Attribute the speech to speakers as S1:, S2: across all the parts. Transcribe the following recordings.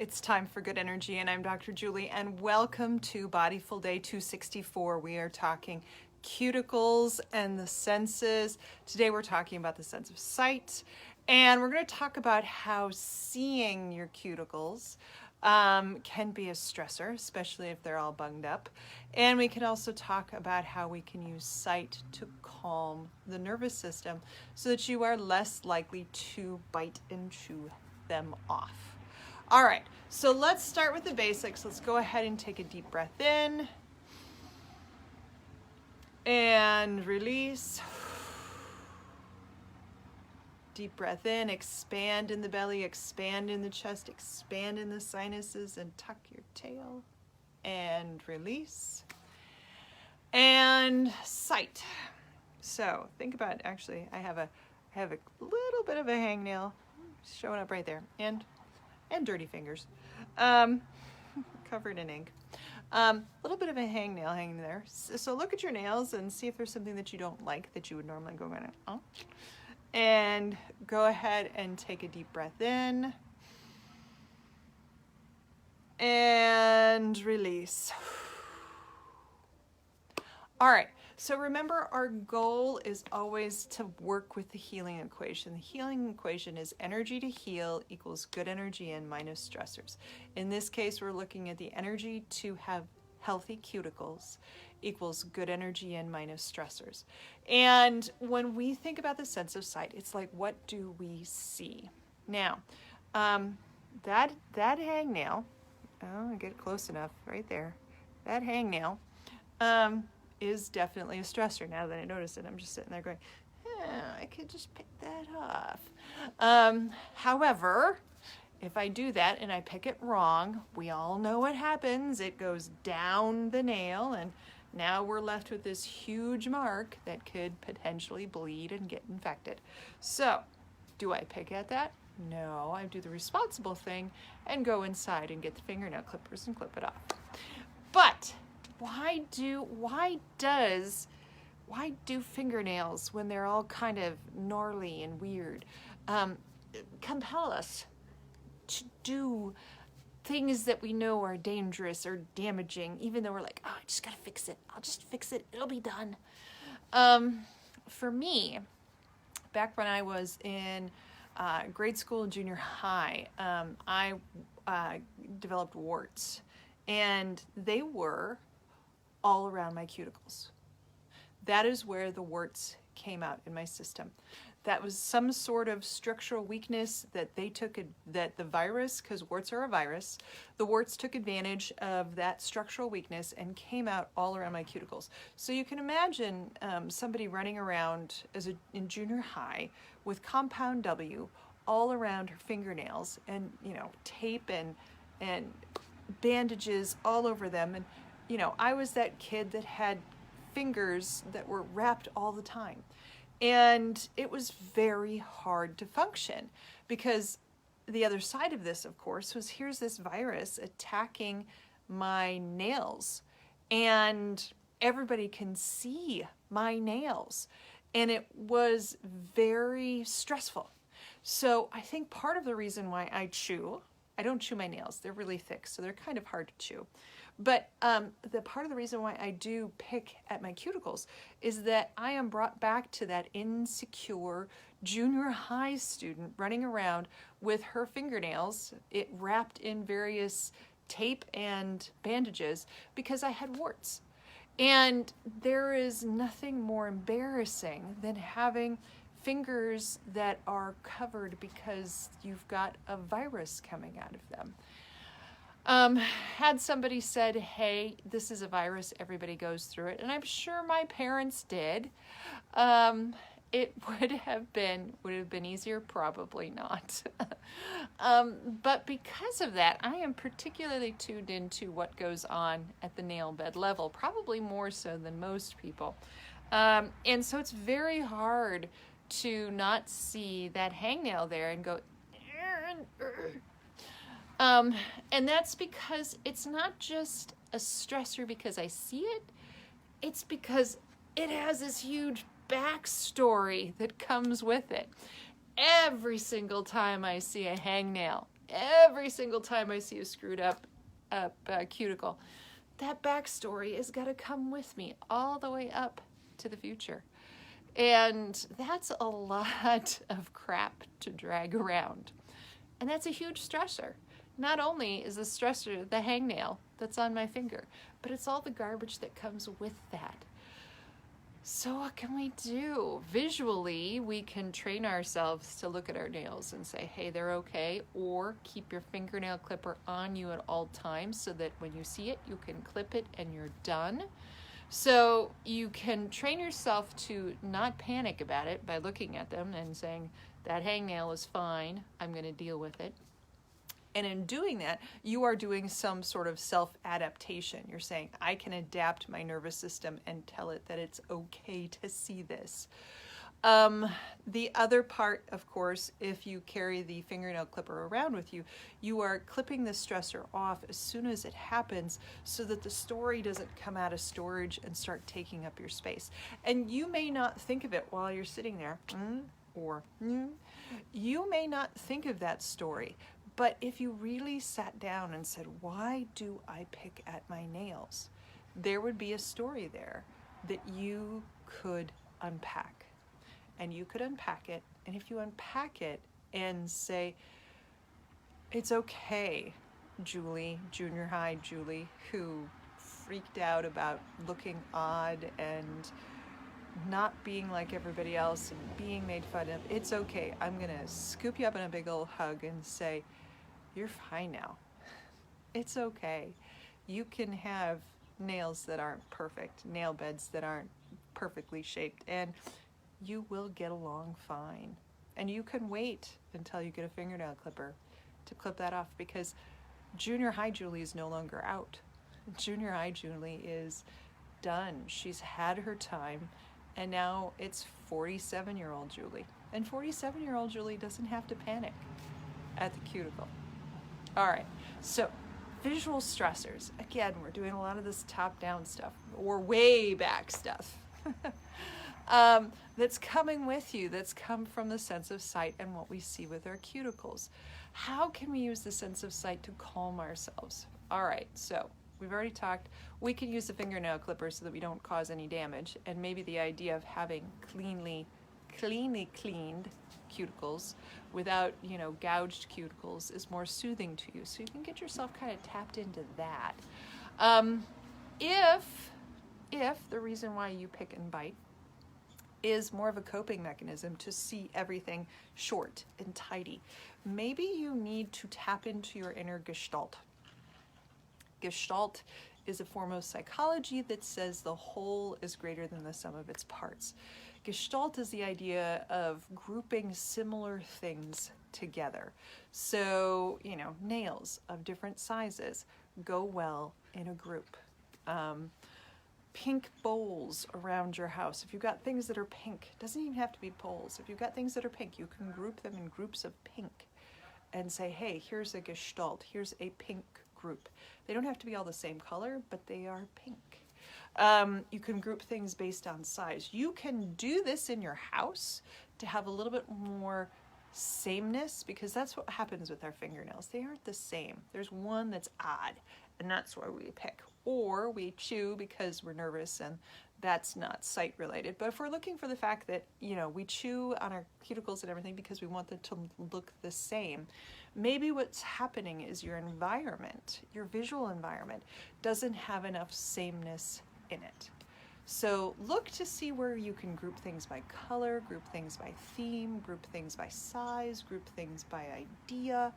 S1: It's time for good energy, and I'm Dr. Julie, and welcome to Bodyful Day 264. We are talking cuticles and the senses. Today we're talking about the sense of sight, and we're going to talk about how seeing your cuticles can be a stressor, especially if they're all bunged up. And we can also talk about how we can use sight to calm the nervous system so that you are less likely to bite and chew them off. All right, so let's start with the basics. Let's go ahead and take a deep breath in and release. Deep breath in, expand in the belly, expand in the chest, expand in the sinuses, and tuck your tail and release. And sight. So think about, actually, I have a little bit of a hangnail showing up right there, and dirty fingers, covered in ink. Little bit of a hangnail hanging there. So look at your nails and see if there's something that you don't like that you would normally go in. And go ahead and take a deep breath in and release. All right, so remember, our goal is always to work with the healing equation. The healing equation is energy to heal equals good energy and minus stressors. In this case, we're looking at the energy to have healthy cuticles equals good energy and minus stressors. And when we think about the sense of sight, it's like, what do we see? Now, that hangnail, oh, get close enough right there. That hangnail is definitely a stressor. Now that I notice it, I'm just sitting there going, I could just pick that off. However, if I do that and I pick it wrong, we all know what happens. It goes down the nail, and now we're left with this huge mark that could potentially bleed and get infected. So, do I pick at that? No, I do the responsible thing and go inside and get the fingernail clippers and clip it off. But why do fingernails, when they're all kind of gnarly and weird, compel us to do things that we know are dangerous or damaging, even though we're like, oh, I just gotta fix it. I'll just fix it. It'll be done. For me, back when I was in grade school and junior high, I developed warts, and they were all around my cuticles. That is where the warts came out in my system. That was some sort of structural weakness that that the virus, because warts are a virus, the warts took advantage of that structural weakness and came out all around my cuticles. So you can imagine somebody running around in junior high with compound W all around her fingernails, and tape and bandages all over them. And I was that kid that had fingers that were wrapped all the time. And it was very hard to function, because the other side of this, of course, was here's this virus attacking my nails, and everybody can see my nails. And it was very stressful. So I think part of the reason why I don't chew my nails. They're really thick, so they're kind of hard to chew. But the part of the reason why I do pick at my cuticles is that I am brought back to that insecure junior high student running around with her fingernails wrapped in various tape and bandages because I had warts. And there is nothing more embarrassing than having fingers that are covered because you've got a virus coming out of them. Had somebody said, hey, this is a virus, everybody goes through it, and I'm sure my parents did, it would have been easier, probably not. But because of that, I am particularly tuned into what goes on at the nail bed level, probably more so than most people. And so it's very hard to not see that hangnail there and go, and that's because it's not just a stressor because I see it, it's because it has this huge backstory that comes with it. Every single time I see a hangnail, every single time I see a screwed up cuticle, that backstory has got to come with me all the way up to the future. And that's a lot of crap to drag around. And that's a huge stressor. Not only is the stressor the hangnail that's on my finger, but it's all the garbage that comes with that. So what can we do? Visually, we can train ourselves to look at our nails and say, hey, they're okay, or keep your fingernail clipper on you at all times so that when you see it, you can clip it and you're done. So you can train yourself to not panic about it by looking at them and saying, that hangnail is fine, I'm going to deal with it. And in doing that, you are doing some sort of self-adaptation. You're saying, I can adapt my nervous system and tell it that it's okay to see this. The other part, of course, if you carry the fingernail clipper around with you, you are clipping the stressor off as soon as it happens so that the story doesn't come out of storage and start taking up your space. And you may not think of it while you're sitting there, you may not think of that story. But if you really sat down and said, why do I pick at my nails? There would be a story there that you could unpack. And you could unpack it. And if you unpack it and say, it's okay, Julie, junior high Julie, who freaked out about looking odd and not being like everybody else and being made fun of, it's okay. I'm going to scoop you up in a big old hug and say, you're fine now. It's okay. You can have nails that aren't perfect, nail beds that aren't perfectly shaped, and you will get along fine. And you can wait until you get a fingernail clipper to clip that off, because junior high Julie is no longer out. Junior high Julie is done. She's had her time, and now it's 47-year-old Julie. And 47-year-old Julie doesn't have to panic at the cuticle. All right, so visual stressors. Again, we're doing a lot of this top-down stuff, or way back stuff. That's coming with you, that's come from the sense of sight and what we see with our cuticles. How can we use the sense of sight to calm ourselves? All right, so we've already talked, we can use the fingernail clipper so that we don't cause any damage, and maybe the idea of having cleanly cleaned cuticles without, gouged cuticles is more soothing to you. So you can get yourself kind of tapped into that. If the reason why you pick and bite is more of a coping mechanism to see everything short and tidy, maybe you need to tap into your inner gestalt. Gestalt is a form of psychology that says the whole is greater than the sum of its parts. Gestalt is the idea of grouping similar things together. So, nails of different sizes go well in a group. Pink bowls around your house. If you've got things that are pink, it doesn't even have to be bowls. If you've got things that are pink, you can group them in groups of pink and say, hey, here's a gestalt, here's a pink group. They don't have to be all the same color, but they are pink. You can group things based on size. You can do this in your house to have a little bit more sameness, because that's what happens with our fingernails. They aren't the same. There's one that's odd, and that's why we pick. Or we chew because we're nervous, and that's not sight related. But if we're looking for the fact that, we chew on our cuticles and everything because we want them to look the same, maybe what's happening is your environment, your visual environment, doesn't have enough sameness in it. So look to see where you can group things by color, group things by theme, group things by size, group things by idea,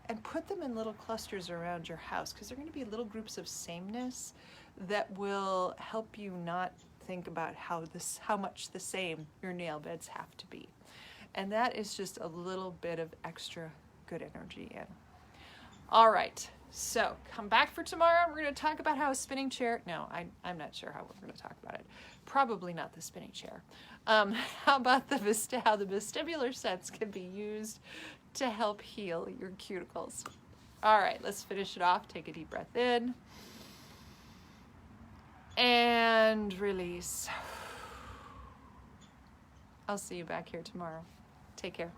S1: and put them in little clusters around your house, because they're going to be little groups of sameness that will help you not think about how much the same your nail beds have to be. And that is just a little bit of extra good energy in. All right, so come back for tomorrow. We're going to talk about how a spinning chair, no, I'm not sure how we're going to talk about it. Probably not the spinning chair. How about how the vestibular sense can be used to help heal your cuticles. All right, let's finish it off. Take a deep breath in and release. I'll see you back here tomorrow. Take care.